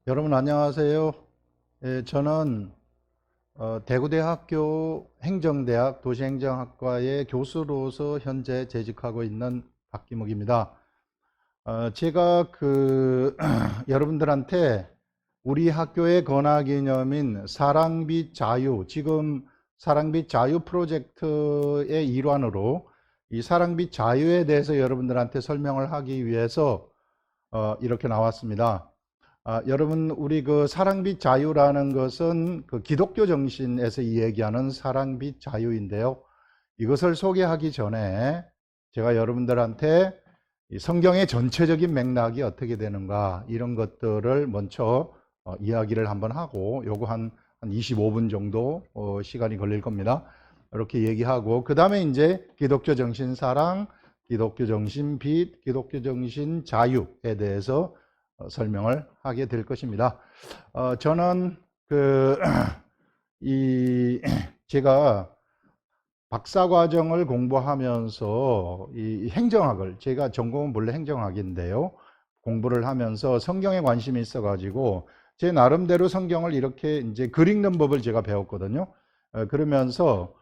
여러분 안녕하세요. 저는 대구대학교 행정대학 도시행정학과의 교수로서 현재 재직하고 있는 박기묵입니다. 제가 여러분들한테 우리 학교의 건화기념인 사랑빛 자유, 지금 사랑빛 자유 프로젝트의 일환으로 이 사랑빛 자유에 대해서 여러분들한테 설명을 하기 위해서 이렇게 나왔습니다. 여러분, 우리 사랑빛 자유라는 것은 기독교 정신에서 이야기하는 사랑빛 자유인데요. 이것을 소개하기 전에 제가 여러분들한테 이 성경의 전체적인 맥락이 어떻게 되는가 이런 것들을 먼저 이야기를 한번 하고 요거 한 25분 정도 시간이 걸릴 겁니다. 이렇게 얘기하고 그 다음에 이제 기독교 정신 사랑, 기독교 정신 빛, 기독교 정신 자유에 대해서 설명을 하게 될 것입니다. 저는 제가 박사과정을 공부하면서 이 행정학을, 제가 전공은 본래 행정학인데요. 공부를 하면서 성경에 관심이 있어가지고 제 나름대로 성경을 이렇게 이제 글 읽는 법을 제가 배웠거든요. 그러면서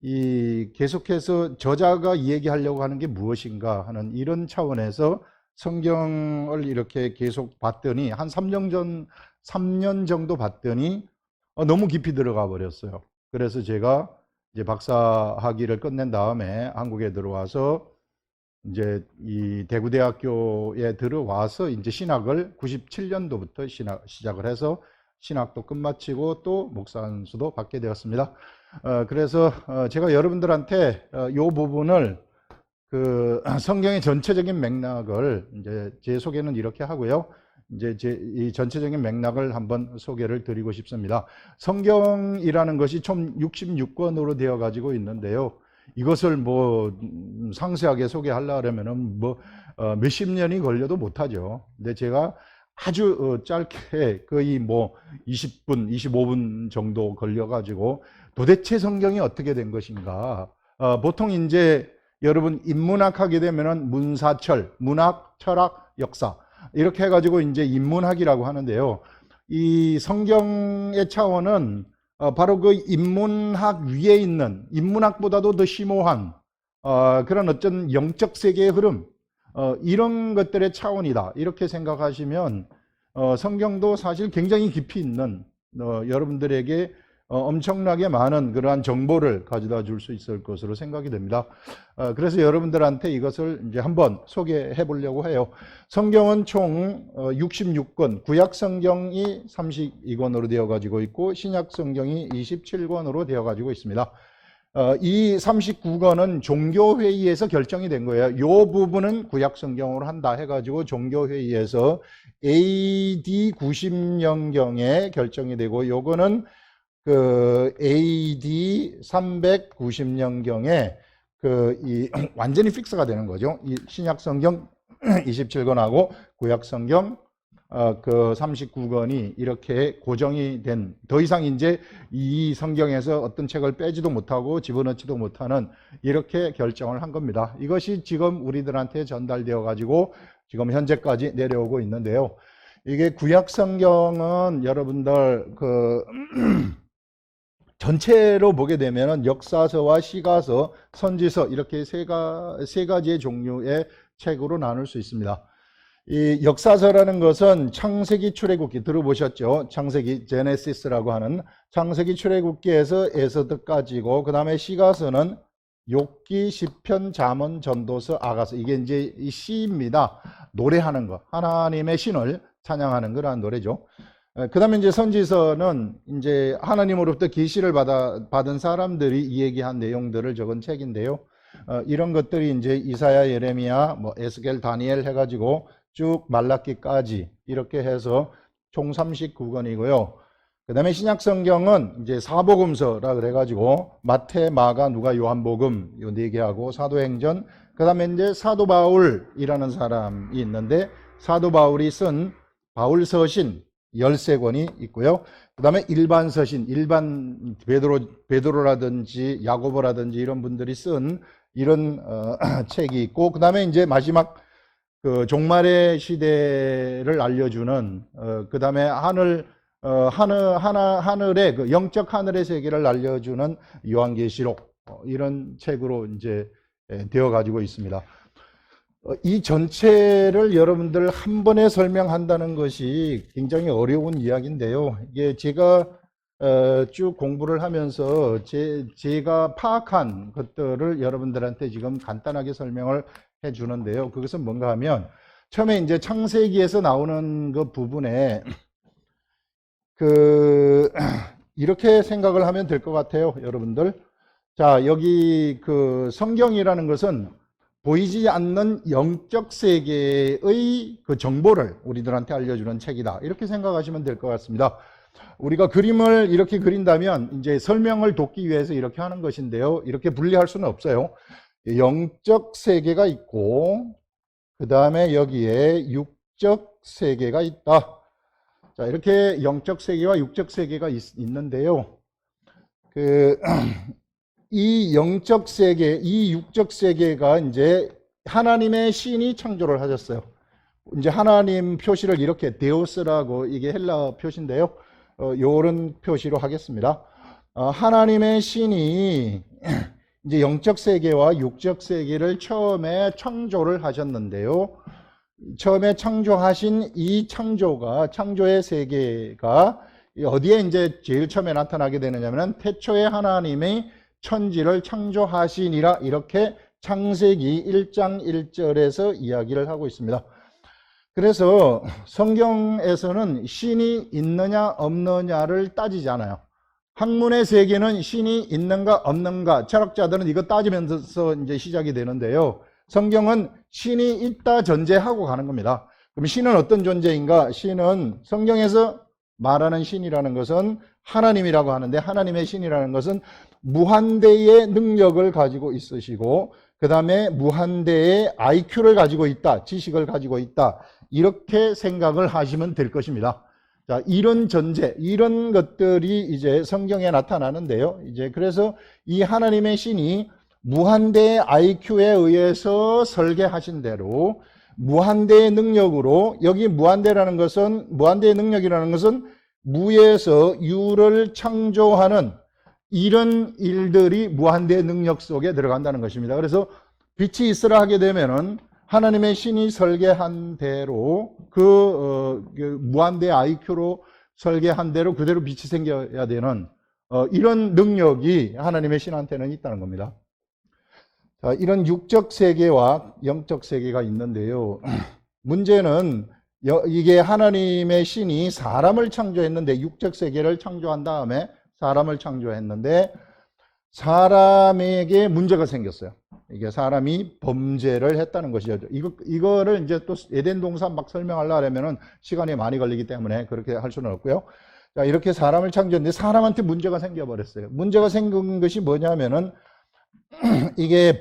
계속해서 저자가 얘기하려고 하는 게 무엇인가 하는 이런 차원에서 성경을 이렇게 계속 봤더니 한 3년 정도 봤더니 너무 깊이 들어가 버렸어요. 그래서 제가 이제 박사 학위를 끝낸 다음에 한국에 들어와서 이제 이 대구대학교에 들어와서 이제 신학을 97년도부터 시작을 해서 신학도 끝마치고 또 목사 안수도 받게 되었습니다. 그래서 제가 여러분들한테 이 부분을 성경의 전체적인 맥락을 이제 제 소개는 이렇게 하고요. 이제 이 전체적인 맥락을 한번 소개를 드리고 싶습니다. 성경이라는 것이 총 66권으로 되어 가지고 있는데요. 이것을 뭐 상세하게 소개하려면은 뭐 몇십 년이 걸려도 못하죠. 근데 제가 아주 짧게 거의 뭐 20분, 25분 정도 걸려 가지고 도대체 성경이 어떻게 된 것인가. 보통 이제 여러분 인문학 하게 되면은 문사철, 문학, 철학, 역사 이렇게 해가지고 이제 인문학이라고 하는데요. 이 성경의 차원은 바로 그 인문학 위에 있는 인문학보다도 더 심오한 그런 어떤 영적 세계의 흐름 이런 것들의 차원이다 이렇게 생각하시면 성경도 사실 굉장히 깊이 있는 여러분들에게 엄청나게 많은 그러한 정보를 가져다 줄 수 있을 것으로 생각이 됩니다. 그래서 여러분들한테 이것을 이제 한번 소개해 보려고 해요. 성경은 총 66권, 구약 성경이 32권으로 되어 가지고 있고 신약 성경이 27권으로 되어 가지고 있습니다. 이 39권은 종교회의에서 결정이 된 거예요. 이 부분은 구약 성경으로 한다 해가지고 종교회의에서 AD 90년경에 결정이 되고 요거는 AD 390년경에 완전히 픽스가 되는 거죠. 이 신약 성경 27권하고 구약 성경 39권이 이렇게 고정이 된, 더 이상 이제 이 성경에서 어떤 책을 빼지도 못하고 집어넣지도 못하는 이렇게 결정을 한 겁니다. 이것이 지금 우리들한테 전달되어 가지고 지금 현재까지 내려오고 있는데요. 이게 구약 성경은 여러분들 전체로 보게 되면 역사서와 시가서, 선지서 이렇게 세 가지의 종류의 책으로 나눌 수 있습니다. 이 역사서라는 것은 창세기 출애굽기 들어보셨죠? 창세기 제네시스라고 하는 창세기 출애굽기에서 에스더까지고 그 다음에 시가서는 욥기, 시편, 잠언, 전도서, 아가서 이게 이제 이 시입니다. 노래하는 거, 하나님의 신을 찬양하는 그러한 노래죠. 그 다음에 이제 선지서는 이제 하나님으로부터 계시를 받은 사람들이 이야기한 내용들을 적은 책인데요. 이런 것들이 이제 이사야, 예레미야, 뭐 에스겔, 다니엘 해가지고 쭉 말라기까지 이렇게 해서 총 39권이고요. 그 다음에 신약 성경은 이제 사복음서라 그래가지고 마태, 마가, 누가, 요한복음 요 4개하고 사도행전, 그 다음에 이제 사도 바울이라는 사람이 있는데 사도 바울이 쓴 바울서신 13권이 있고요. 그 다음에 일반 서신, 일반 베드로라든지 야고보라든지 이런 분들이 쓴 이런 책이 있고, 그 다음에 이제 마지막 그 종말의 시대를 알려주는 그 다음에 하늘의 그 영적 하늘의 세계를 알려주는 요한계시록 이런 책으로 이제 되어 가지고 있습니다. 이 전체를 여러분들 한 번에 설명한다는 것이 굉장히 어려운 이야기인데요. 이게 제가 쭉 공부를 하면서 제가 파악한 것들을 여러분들한테 지금 간단하게 설명을 해 주는데요. 그것은 뭔가 하면 처음에 이제 창세기에서 나오는 그 부분에 이렇게 생각을 하면 될 것 같아요, 여러분들. 자, 여기 그 성경이라는 것은 보이지 않는 영적 세계의 그 정보를 우리들한테 알려주는 책이다. 이렇게 생각하시면 될 것 같습니다. 우리가 그림을 이렇게 그린다면 이제 설명을 돕기 위해서 이렇게 하는 것인데요. 이렇게 분리할 수는 없어요. 영적 세계가 있고, 그 다음에 여기에 육적 세계가 있다. 자, 이렇게 영적 세계와 육적 세계가 있는데요. 이 영적 세계, 이 육적 세계가 이제 하나님의 신이 창조를 하셨어요. 이제 하나님 표시를 이렇게 데오스라고, 이게 헬라 표시인데요. 요런 표시로 하겠습니다. 하나님의 신이 이제 영적 세계와 육적 세계를 처음에 창조를 하셨는데요. 처음에 창조하신 이 창조의 세계가 어디에 이제 제일 처음에 나타나게 되느냐면 태초에 하나님의 천지를 창조하시니라, 이렇게 창세기 1장 1절에서 이야기를 하고 있습니다. 그래서 성경에서는 신이 있느냐 없느냐를 따지지 않아요. 학문의 세계는 신이 있는가 없는가, 철학자들은 이거 따지면서 이제 시작이 되는데요. 성경은 신이 있다 전제하고 가는 겁니다. 그럼 신은 어떤 존재인가? 신은 성경에서 말하는 신이라는 것은 하나님이라고 하는데, 하나님의 신이라는 것은 무한대의 능력을 가지고 있으시고, 그 다음에 무한대의 IQ를 가지고 있다, 지식을 가지고 있다, 이렇게 생각을 하시면 될 것입니다. 자, 이런 전제, 이런 것들이 이제 성경에 나타나는데요. 이제 그래서 이 하나님의 신이 무한대의 IQ에 의해서 설계하신 대로 무한대의 능력으로, 여기 무한대의 능력이라는 것은 무에서 유를 창조하는 이런 일들이 무한대의 능력 속에 들어간다는 것입니다. 그래서 빛이 있으라 하게 되면은 하나님의 신이 설계한 대로 그 무한대의 IQ로 설계한 대로 그대로 빛이 생겨야 되는 이런 능력이 하나님의 신한테는 있다는 겁니다. 자, 이런 육적 세계와 영적 세계가 있는데요. 문제는 이게 하나님의 신이 사람을 창조했는데, 육적 세계를 창조한 다음에 사람을 창조했는데 사람에게 문제가 생겼어요. 이게 사람이 범죄를 했다는 것이죠. 이거를 이제 또 에덴 동산 막 설명하려면은 시간이 많이 걸리기 때문에 그렇게 할 수는 없고요. 자, 이렇게 사람을 창조했는데 사람한테 문제가 생겨버렸어요. 문제가 생긴 것이 뭐냐면은 이게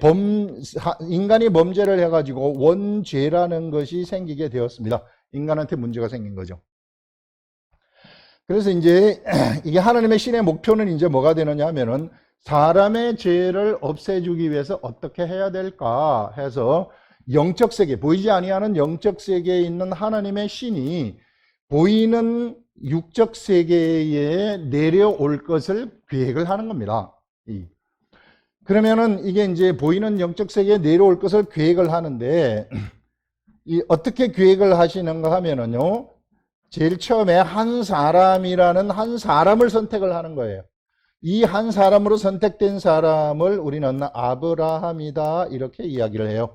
인간이 범죄를 해가지고 원죄라는 것이 생기게 되었습니다. 인간한테 문제가 생긴 거죠. 그래서 이제 이게 하나님의 신의 목표는 이제 뭐가 되느냐 하면은 사람의 죄를 없애주기 위해서 어떻게 해야 될까 해서 영적 세계, 보이지 아니하는 영적 세계에 있는 하나님의 신이 보이는 육적 세계에 내려올 것을 계획을 하는 겁니다. 그러면은 이게 이제 보이는 영적 세계에 내려올 것을 계획을 하는데, 어떻게 계획을 하시는가 하면은요, 제일 처음에 한 사람이라는 한 사람을 선택을 하는 거예요. 이 한 사람으로 선택된 사람을 우리는 아브라함이다, 이렇게 이야기를 해요.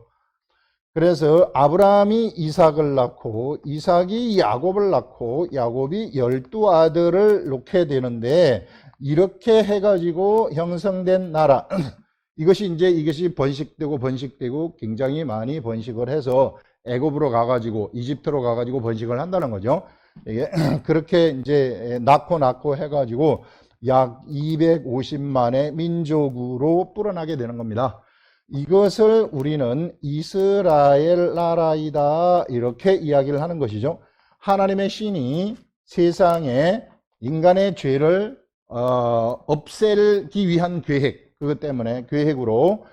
그래서 아브라함이 이삭을 낳고, 이삭이 야곱을 낳고, 야곱이 12아들을 놓게 되는데, 이렇게 해가지고 형성된 나라, 이것이 번식되고 굉장히 많이 번식을 해서 애굽으로 가가지고 이집트로 가가지고 번식을 한다는 거죠. 이게 그렇게 이제 낳고 해가지고 약 250만의 민족으로 불어나게 되는 겁니다. 이것을 우리는 이스라엘 나라이다, 이렇게 이야기를 하는 것이죠. 하나님의 신이 세상에 인간의 죄를 없애기 위한 계획, 그것 때문에 계획으로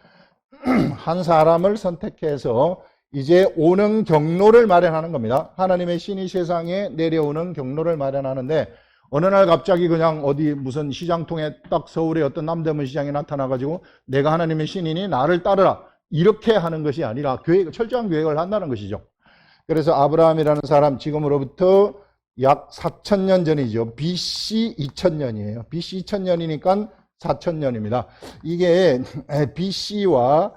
한 사람을 선택해서 이제 오는 경로를 마련하는 겁니다. 하나님의 신이 세상에 내려오는 경로를 마련하는데 어느 날 갑자기 그냥 어디 무슨 시장통에 딱 서울의 어떤 남대문 시장에 나타나가지고 내가 하나님의 신이니 나를 따르라 이렇게 하는 것이 아니라 철저한 계획을 한다는 것이죠. 그래서 아브라함이라는 사람 지금으로부터 약 4,000년 전이죠. BC 2000년이에요. BC 2000년이니까 4,000년입니다. 이게 BC와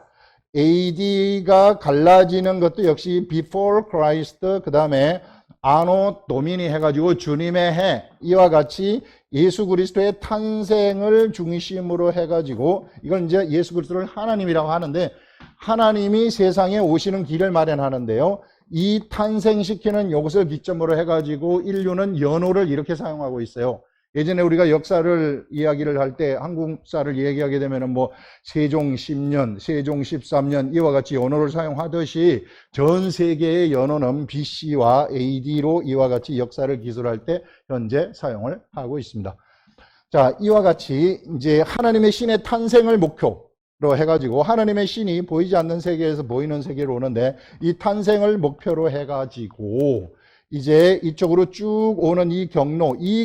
AD가 갈라지는 것도 역시 Before Christ, 그 다음에 아노 도미니 해가지고 주님의 해, 이와 같이 예수 그리스도의 탄생을 중심으로 해가지고 이걸 이제 예수 그리스도를 하나님이라고 하는데 하나님이 세상에 오시는 길을 마련하는데요. 이 탄생시키는 요것을 기점으로 해가지고 인류는 연호를 이렇게 사용하고 있어요. 예전에 우리가 역사를 이야기를 할 때 한국사를 얘기하게 되면은 뭐 세종 10년, 세종 13년 이와 같이 연호를 사용하듯이 전 세계의 연호는 BC와 AD로 이와 같이 역사를 기술할 때 현재 사용을 하고 있습니다. 자, 이와 같이 이제 하나님의 신의 탄생을 목표로 해가지고 하나님의 신이 보이지 않는 세계에서 보이는 세계로 오는데 이 탄생을 목표로 해가지고 이제 이쪽으로 쭉 오는 이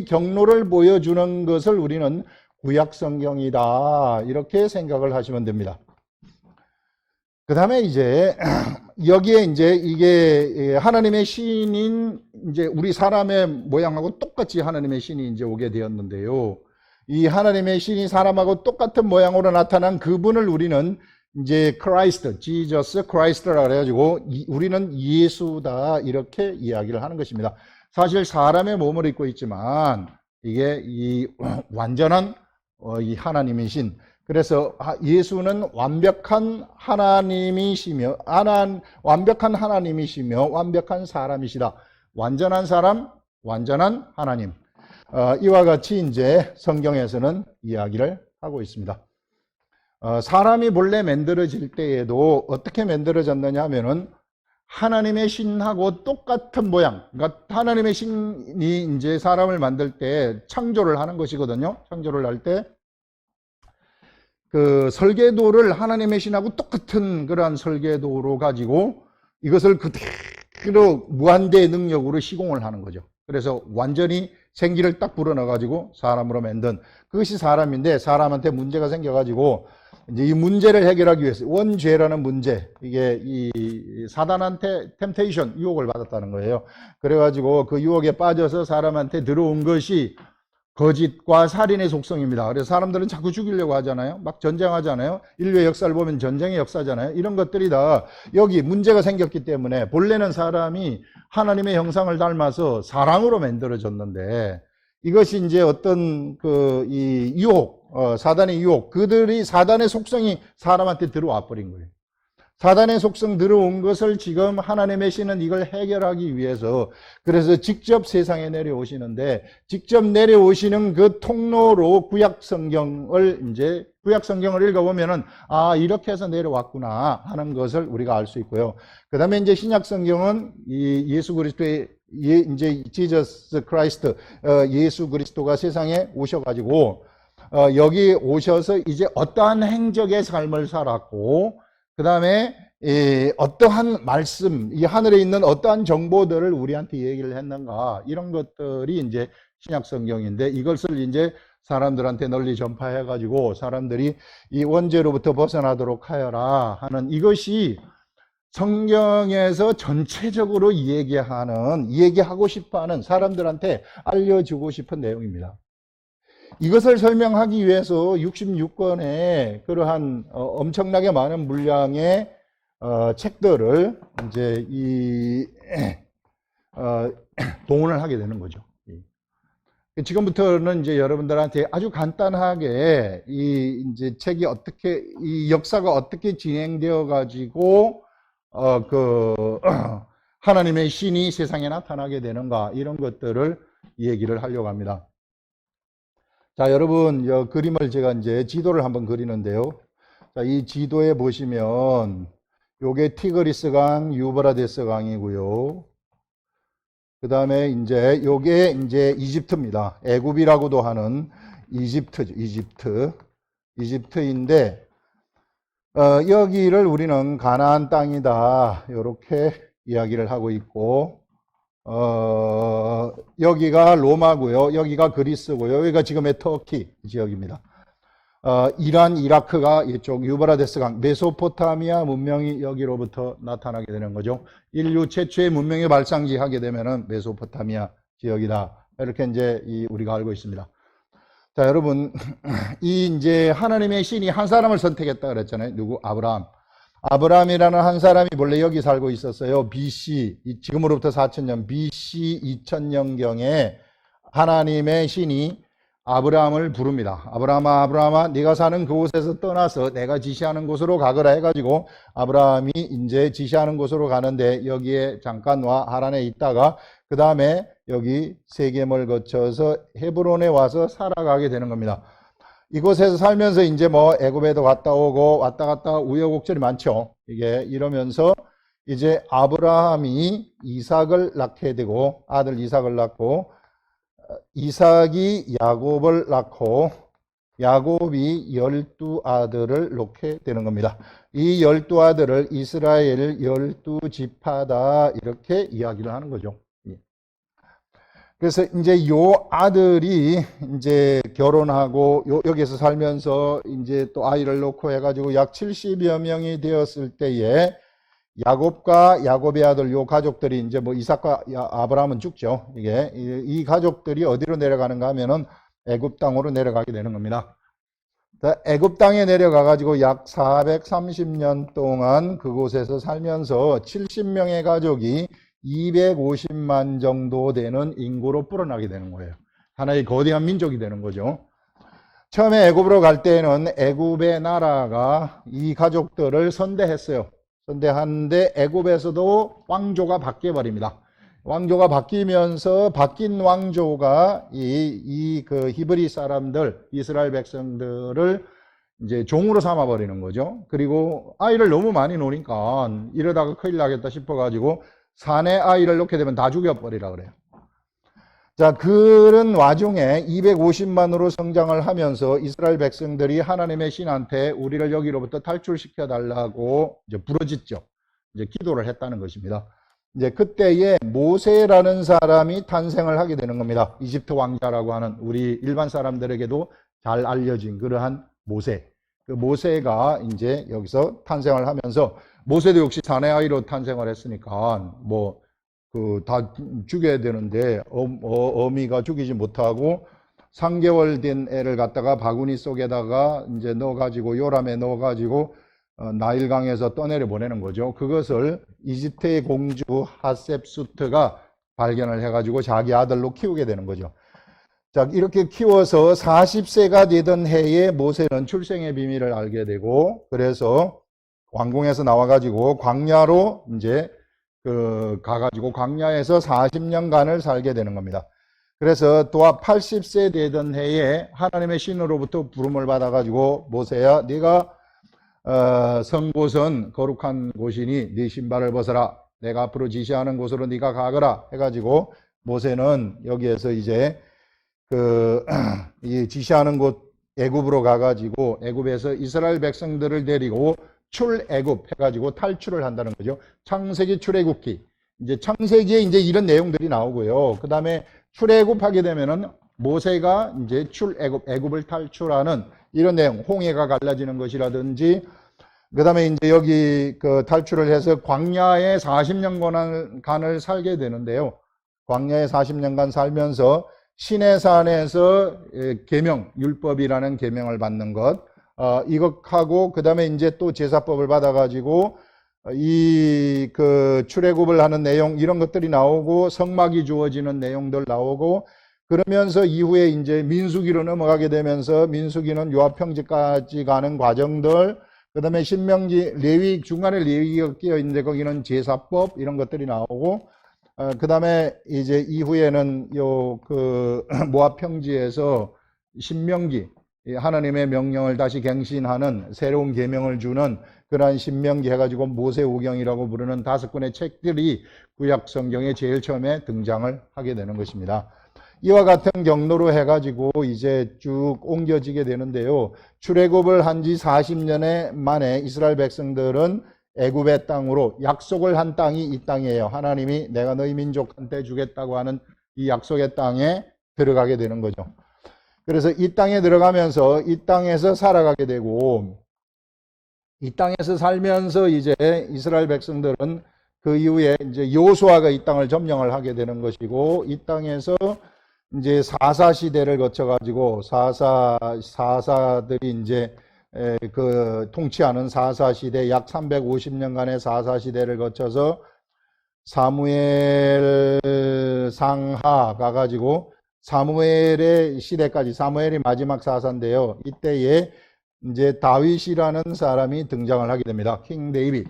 경로를 보여주는 것을 우리는 구약성경이다 이렇게 생각을 하시면 됩니다. 그 다음에 이제 여기에 이제 이게 하나님의 신인 이제 우리 사람의 모양하고 똑같이 하나님의 신이 이제 오게 되었는데요. 이 하나님의 신이 사람하고 똑같은 모양으로 나타난 그분을 우리는 이제 크라이스트, 지저스 크라이스트라 그래가지고 우리는 예수다 이렇게 이야기를 하는 것입니다. 사실 사람의 몸을 입고 있지만 이게 이 완전한 이 하나님이신, 그래서 예수는 완벽한 하나님이시며 완벽한 하나님이시며 완벽한 사람이시다. 완전한 사람, 완전한 하나님. 이와 같이 이제 성경에서는 이야기를 하고 있습니다. 사람이 본래 만들어질 때에도 어떻게 만들어졌느냐 하면은 하나님의 신하고 똑같은 모양, 그러니까 하나님의 신이 이제 사람을 만들 때 창조를 하는 것이거든요. 창조를 할 때 그 설계도를 하나님의 신하고 똑같은 그러한 설계도로 가지고 이것을 그대로 무한대의 능력으로 시공을 하는 거죠. 그래서 완전히 생기를 딱 불어넣어가지고 사람으로 만든 그것이 사람인데 사람한테 문제가 생겨가지고 이제 이 문제를 해결하기 위해서 원죄라는 문제, 이게 이 사단한테 템테이션, 유혹을 받았다는 거예요. 그래가지고 그 유혹에 빠져서 사람한테 들어온 것이 거짓과 살인의 속성입니다. 그래서 사람들은 자꾸 죽이려고 하잖아요. 막 전쟁하잖아요. 인류의 역사를 보면 전쟁의 역사잖아요. 이런 것들이 다 여기 문제가 생겼기 때문에 본래는 사람이 하나님의 형상을 닮아서 사랑으로 만들어졌는데 이것이 이제 어떤 이 유혹, 사단의 유혹, 그들이 사단의 속성이 사람한테 들어와 버린 거예요. 사단의 속성 들어온 것을 지금 하나님의 신은 이걸 해결하기 위해서 그래서 직접 세상에 내려오시는데 직접 내려오시는 그 통로로 구약성경을 읽어보면은 이렇게 해서 내려왔구나 하는 것을 우리가 알 수 있고요. 그 다음에 이제 신약성경은 이 예수 그리스도의 이제 지저스 크라이스트, 예수 그리스도가 세상에 오셔가지고 여기 오셔서 이제 어떠한 행적의 삶을 살았고 그 다음에 어떠한 말씀, 이 하늘에 있는 어떠한 정보들을 우리한테 얘기를 했는가 이런 것들이 이제 신약성경인데 이것을 이제 사람들한테 널리 전파해가지고 사람들이 이 원죄로부터 벗어나도록 하여라 하는 이것이 성경에서 전체적으로 얘기하고 싶어하는 사람들한테 알려주고 싶은 내용입니다. 이것을 설명하기 위해서 66권의 그러한 엄청나게 많은 분량의 책들을 이제 동원을 하게 되는 거죠. 지금부터는 이제 여러분들한테 아주 간단하게 이제 책이 어떻게 이 역사가 어떻게 진행되어 가지고 하나님의 신이 세상에 나타나게 되는가 이런 것들을 얘기를 하려고 합니다. 자, 여러분, 이 그림을 제가 이제 지도를 한번 그리는데요. 자, 이 지도에 보시면, 요게 티그리스강, 유브라데스 강이고요. 그 다음에 이제, 요게 이제 이집트입니다. 애굽이라고도 하는 이집트죠, 이집트인데, 여기를 우리는 가나안 땅이다 이렇게 이야기를 하고 있고, 여기가 로마고요, 여기가 그리스고요, 여기가 지금의 터키 지역입니다. 이란, 이라크가 이쪽 유브라데스 강, 메소포타미아 문명이 여기로부터 나타나게 되는 거죠. 인류 최초의 문명의 발상지 하게 되면은 메소포타미아 지역이다. 이렇게 이제 우리가 알고 있습니다. 자, 여러분, 이제 하나님의 신이 한 사람을 선택했다 그랬잖아요. 누구? 아브라함. 아브라함이라는 한 사람이 원래 여기 살고 있었어요. BC, 지금으로부터 4000년, BC 2000년경에 하나님의 신이 아브라함을 부릅니다. 아브라함아, 아브라함아, 네가 사는 그곳에서 떠나서 내가 지시하는 곳으로 가거라 해가지고 아브라함이 이제 지시하는 곳으로 가는데, 여기에 잠깐 와 하란에 있다가 그 다음에 여기 세겜을 거쳐서 헤브론에 와서 살아가게 되는 겁니다. 이곳에서 살면서 이제 뭐 애굽에도 갔다 오고 왔다 갔다 우여곡절이 많죠. 이게 이러면서 이제 아브라함이 이삭을 낳게 되고, 아들 이삭을 낳고, 이삭이 야곱을 낳고, 야곱이 12아들을 놓게 되는 겁니다. 이 12아들을 이스라엘 12지파다 이렇게 이야기를 하는 거죠. 그래서 이제 요 아들이 이제 결혼하고 여기서 살면서 이제 또 아이를 놓고 해가지고 약 70여 명이 되었을 때에 야곱과 야곱의 아들 요 가족들이 이제 뭐 이삭과 아브라함은 죽죠. 이게 이 가족들이 어디로 내려가는가 하면은 애굽 땅으로 내려가게 되는 겁니다. 애굽 땅에 내려가 가지고 약 430년 동안 그곳에서 살면서 70명의 가족이 250만 정도 되는 인구로 불어나게 되는 거예요. 하나의 거대한 민족이 되는 거죠. 처음에 애굽으로 갈 때는 애굽의 나라가 이 가족들을 선대했어요. 선대하는데 애굽에서도 왕조가 바뀌어 버립니다. 왕조가 바뀌면서 바뀐 왕조가 그 히브리 사람들, 이스라엘 백성들을 이제 종으로 삼아 버리는 거죠. 그리고 아이를 너무 많이 놓으니까 이러다가 큰일 나겠다 싶어 가지고 산에 아이를 놓게 되면 다 죽여버리라 그래요. 자, 그런 와중에 250만으로 성장을 하면서 이스라엘 백성들이 하나님의 신한테 우리를 여기로부터 탈출시켜 달라고 이제 부르짖죠. 이제 기도를 했다는 것입니다. 이제 그때에 모세라는 사람이 탄생을 하게 되는 겁니다. 이집트 왕자라고 하는, 우리 일반 사람들에게도 잘 알려진 그러한 모세. 그 모세가 이제 여기서 탄생을 하면서, 모세도 역시 사내 아이로 탄생을 했으니까 뭐 다 죽여야 되는데 어미가 죽이지 못하고 3개월 된 애를 갖다가 바구니 속에다가 이제 넣어가지고 요람에 넣어가지고 나일강에서 떠내려 보내는 거죠. 그것을 이집트의 공주 하셉수트가 발견을 해가지고 자기 아들로 키우게 되는 거죠. 자, 이렇게 키워서 40세가 되던 해에 모세는 출생의 비밀을 알게 되고, 그래서 왕궁에서 나와가지고 광야로 이제 가가지고 광야에서 40년간을 살게 되는 겁니다. 그래서 또 80세 되던 해에 하나님의 신으로부터 부름을 받아가지고, 모세야, 네가 선 곳은 거룩한 곳이니 네 신발을 벗어라. 내가 앞으로 지시하는 곳으로 네가 가거라 해가지고, 모세는 여기에서 이제 이 지시하는 곳 애굽으로 가가지고 애굽에서 이스라엘 백성들을 데리고 출애굽 해가지고 탈출을 한다는 거죠. 창세기 출애굽기. 이제 창세기에 이제 이런 내용들이 나오고요. 그 다음에 출애굽하게 되면은 모세가 이제 출애굽, 애굽을 탈출하는 이런 내용, 홍해가 갈라지는 것이라든지, 그 다음에 이제 여기 탈출을 해서 광야에 40년간을 살게 되는데요. 광야에 40년간 살면서 시내산에서 계명, 율법이라는 계명을 받는 것, 이것하고 그 다음에 이제 또 제사법을 받아가지고 출애굽을 하는 내용, 이런 것들이 나오고, 성막이 주어지는 내용들 나오고, 그러면서 이후에 이제 민수기로 넘어가게 되면서 민수기는 요압평지까지 가는 과정들, 그 다음에 신명기, 레위, 중간에 레위기가 끼어 있는데 거기는 제사법 이런 것들이 나오고, 그 다음에 이제 이후에는 모압 평지에서 신명기, 하나님의 명령을 다시 갱신하는 새로운 계명을 주는 그러한 신명기 해가지고 모세오경이라고 부르는 5권의 책들이 구약 성경에 제일 처음에 등장을 하게 되는 것입니다. 이와 같은 경로로 해가지고 이제 쭉 옮겨지게 되는데요. 출애굽을 한 지 40년에 만에 이스라엘 백성들은 애굽의 땅으로, 약속을 한 땅이 이 땅이에요. 하나님이 내가 너희 민족한테 주겠다고 하는 이 약속의 땅에 들어가게 되는 거죠. 그래서 이 땅에 들어가면서 이 땅에서 살아가게 되고, 이 땅에서 살면서 이제 이스라엘 백성들은 그 이후에 이제 여호수아가 이 땅을 점령을 하게 되는 것이고, 이 땅에서 이제 사사 시대를 거쳐가지고 사사들이 이제 그 통치하는 사사 시대, 약 350년간의 사사 시대를 거쳐서 사무엘 상하 가가지고 사무엘의 시대까지, 사무엘이 마지막 사사인데요. 이때에 이제 다윗이라는 사람이 등장을 하게 됩니다. 킹 데이빗,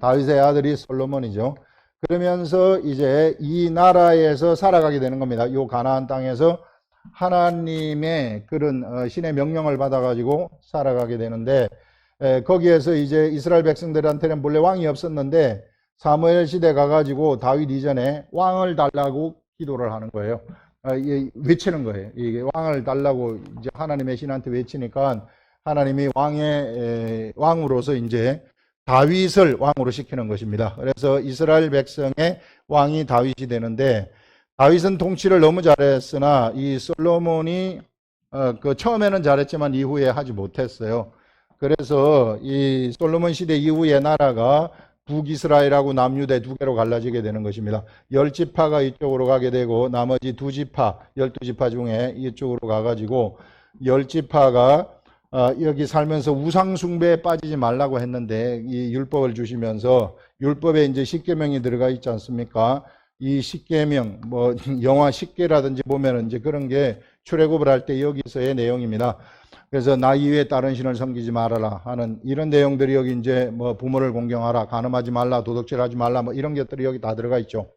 다윗의 아들이 솔로몬이죠. 그러면서 이제 이 나라에서 살아가게 되는 겁니다. 요 가나안 땅에서 하나님의 그런 신의 명령을 받아가지고 살아가게 되는데, 거기에서 이제 이스라엘 백성들한테는 본래 왕이 없었는데 사무엘 시대 가가지고 다윗 이전에 왕을 달라고 기도를 하는 거예요. 외치는 거예요. 이게 왕을 달라고 이제 하나님의 신한테 외치니까 하나님이 왕으로서 이제 다윗을 왕으로 시키는 것입니다. 그래서 이스라엘 백성의 왕이 다윗이 되는데, 다윗은 통치를 너무 잘했으나 이 솔로몬이 그 처음에는 잘했지만 이후에 하지 못했어요. 그래서 이 솔로몬 시대 이후에 나라가 북이스라엘하고 남유대 두 개로 갈라지게 되는 것입니다. 10지파가 이쪽으로 가게 되고 나머지 2지파, 12지파 중에 이쪽으로 가가지고 10지파가 여기 살면서 우상 숭배에 빠지지 말라고 했는데, 이 율법을 주시면서 율법에 이제 십계명이 들어가 있지 않습니까? 이 십계명, 뭐 영화 십계라든지 보면은 이제 그런 게 출애굽을 할 때 여기서의 내용입니다. 그래서 나 이외에 다른 신을 섬기지 말아라 하는 이런 내용들이 여기 이제 뭐 부모를 공경하라, 간음하지 말라, 도둑질하지 말라, 뭐 이런 것들이 여기 다 들어가 있죠.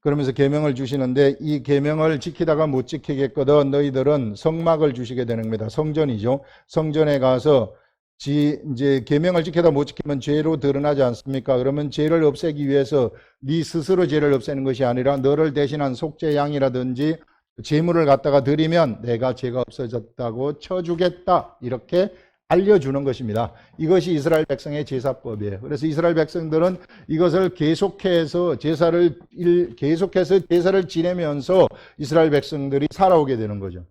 그러면서 계명을 주시는데, 이 계명을 지키다가 못 지키겠거든 너희들은 성막을 주시게 되는 겁니다. 성전이죠. 성전에 가서 이제 계명을 지키다 못 지키면 죄로 드러나지 않습니까? 그러면 죄를 없애기 위해서 네 스스로 죄를 없애는 것이 아니라 너를 대신한 속죄 양이라든지 제물을 갖다가 드리면 내가 죄가 없어졌다고 쳐주겠다, 이렇게 알려주는 것입니다. 이것이 이스라엘 백성의 제사법이에요. 그래서 이스라엘 백성들은 이것을 계속해서 제사를 지내면서 이스라엘 백성들이 살아오게 되는 거죠.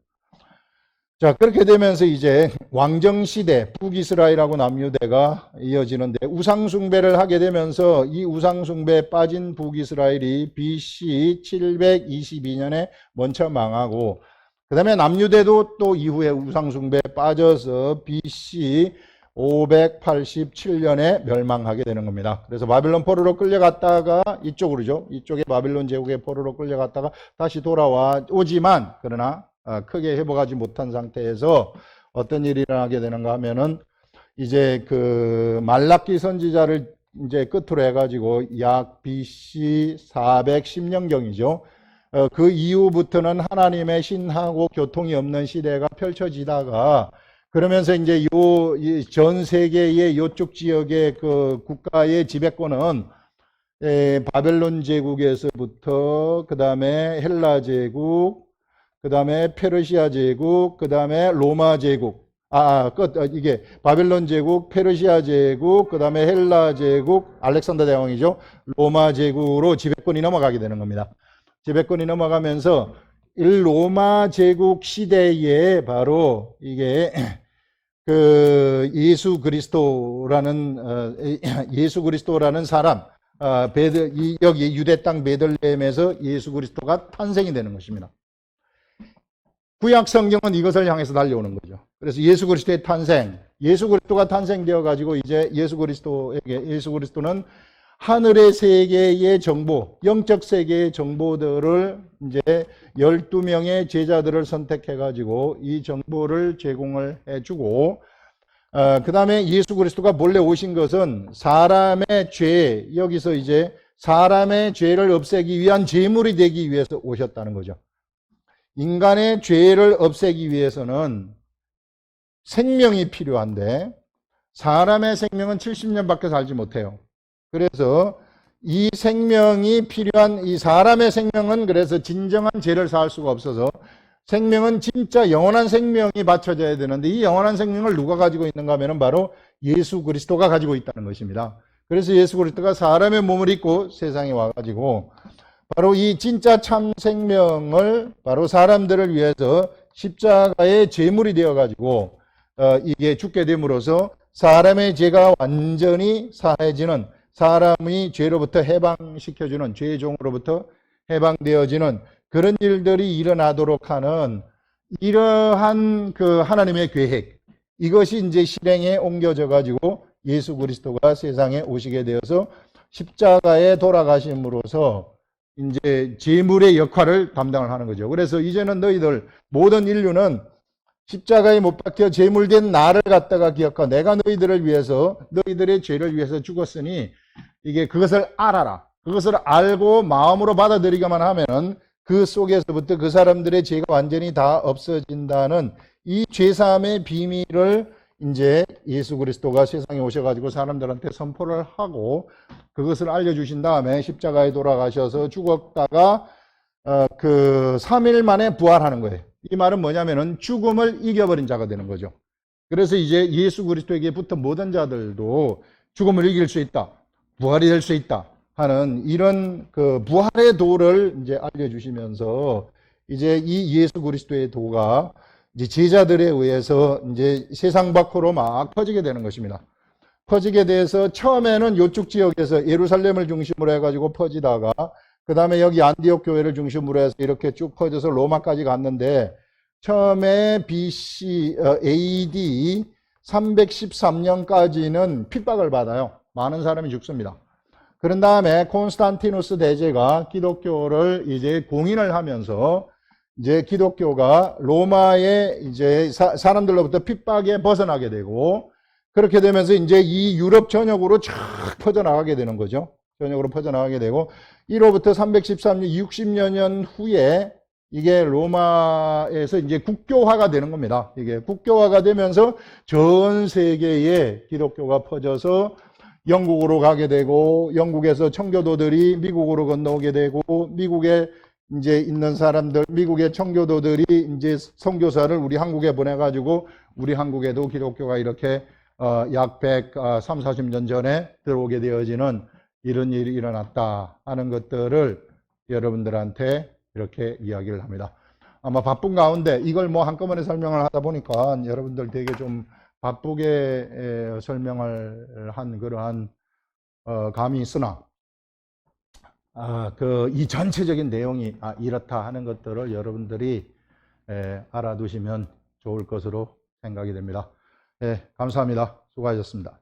자, 그렇게 되면서 이제 왕정시대, 북이스라엘하고 남유대가 이어지는데, 우상숭배를 하게 되면서 이 우상숭배에 빠진 북이스라엘이 BC 722년에 먼저 망하고, 그 다음에 남유대도 또 이후에 우상숭배에 빠져서 BC 587년에 멸망하게 되는 겁니다. 그래서 바빌론 포로로 끌려갔다가 이쪽으로죠. 이쪽에 바빌론 제국의 포로로 끌려갔다가 다시 오지만 그러나 크게 회복하지 못한 상태에서 어떤 일이 일어나게 되는가 하면은, 이제 그 말라기 선지자를 이제 끝으로 해가지고 약 BC 410년경이죠. 그 이후부터는 하나님의 신하고 교통이 없는 시대가 펼쳐지다가, 그러면서 이제 전 세계의 요쪽 지역의 그 국가의 지배권은 바벨론 제국에서부터 그 다음에 헬라 제국, 그 다음에 페르시아 제국, 그 다음에 로마 제국, 이게 바벨론 제국, 페르시아 제국, 그 다음에 헬라 제국, 알렉산더 대왕이죠. 로마 제국으로 지배권이 넘어가게 되는 겁니다. 지배권이 넘어가면서 로마 제국 시대에 바로 이게 그 예수 그리스도라는 사람, 여기 유대 땅 베들레헴에서 예수 그리스도가 탄생이 되는 것입니다. 구약 성경은 이것을 향해서 달려오는 거죠. 그래서 예수 그리스도의 탄생, 예수 그리스도가 탄생되어 가지고 이제 예수 그리스도는 하늘의 세계의 정보, 영적 세계의 정보들을 이제 12명의 제자들을 선택해 가지고 이 정보를 제공을 해주고, 그 다음에 예수 그리스도가 본래 오신 것은 사람의 죄, 여기서 이제 사람의 죄를 없애기 위한 제물이 되기 위해서 오셨다는 거죠. 인간의 죄를 없애기 위해서는 생명이 필요한데 사람의 생명은 70년밖에 살지 못해요. 그래서 이 생명이 필요한 이 사람의 생명은 그래서 진정한 죄를 사할 수가 없어서 생명은 진짜 영원한 생명이 바쳐져야 되는데 이 영원한 생명을 누가 가지고 있는가 하면 바로 예수 그리스도가 가지고 있다는 것입니다. 그래서 예수 그리스도가 사람의 몸을 입고 세상에 와가지고 바로 이 진짜 참 생명을 바로 사람들을 위해서 십자가의 제물이 되어가지고 이게 죽게 됨으로써 사람의 죄가 완전히 사해지는 사람이 죄로부터 해방시켜주는 죄의 종으로부터 해방되어지는 그런 일들이 일어나도록 하는 이러한 그 하나님의 계획 이것이 이제 실행에 옮겨져 가지고 예수 그리스도가 세상에 오시게 되어서 십자가에 돌아가심으로써 이제 제물의 역할을 담당을 하는 거죠. 그래서 이제는 너희들 모든 인류는 십자가에 못 박혀 제물된 나를 갖다가 기억하고 내가 너희들을 위해서 너희들의 죄를 위해서 죽었으니 이게 그것을 알아라. 그것을 알고 마음으로 받아들이기만 하면은 그 속에서부터 그 사람들의 죄가 완전히 다 없어진다는 이 죄사함의 비밀을 이제 예수 그리스도가 세상에 오셔가지고 사람들한테 선포를 하고 그것을 알려주신 다음에 십자가에 돌아가셔서 죽었다가 그 3일 만에 부활하는 거예요. 이 말은 뭐냐면은 죽음을 이겨버린 자가 되는 거죠. 그래서 이제 예수 그리스도에게 붙은 모든 자들도 죽음을 이길 수 있다. 부활이 될 수 있다. 하는 이런 그 부활의 도를 이제 알려주시면서 이제 이 예수 그리스도의 도가 이제 제자들에 의해서 이제 세상 밖으로 막 퍼지게 되는 것입니다. 퍼지게 돼서 처음에는 요쪽 지역에서 예루살렘을 중심으로 해가지고 퍼지다가 그 다음에 여기 안디옥 교회를 중심으로 해서 이렇게 쭉 퍼져서 로마까지 갔는데 처음에 AD 313년까지는 핍박을 받아요. 많은 사람이 죽습니다. 그런 다음에 콘스탄티누스 대제가 기독교를 이제 공인을 하면서 이제 기독교가 로마의 이제 사람들로부터 핍박에 벗어나게 되고 그렇게 되면서 이제 이 유럽 전역으로 쫙 퍼져나가게 되는 거죠. 전역으로 퍼져나가게 되고 이로부터 313년, 60여 년 후에 이게 로마에서 이제 국교화가 되는 겁니다. 이게 국교화가 되면서 전 세계에 기독교가 퍼져서 영국으로 가게 되고 영국에서 청교도들이 미국으로 건너오게 되고 미국에 이제 있는 사람들 미국의 청교도들이 이제 선교사를 우리 한국에 보내가지고 우리 한국에도 기독교가 이렇게 약 130-40년 전에 들어오게 되어지는 이런 일이 일어났다 하는 것들을 여러분들한테 이렇게 이야기를 합니다. 아마 바쁜 가운데 이걸 뭐 한꺼번에 설명을 하다 보니까 여러분들 되게 좀 바쁘게 설명을 한 그러한 감이 있으나 이 전체적인 내용이 이렇다 하는 것들을 여러분들이 알아두시면 좋을 것으로 생각이 됩니다. 감사합니다. 수고하셨습니다.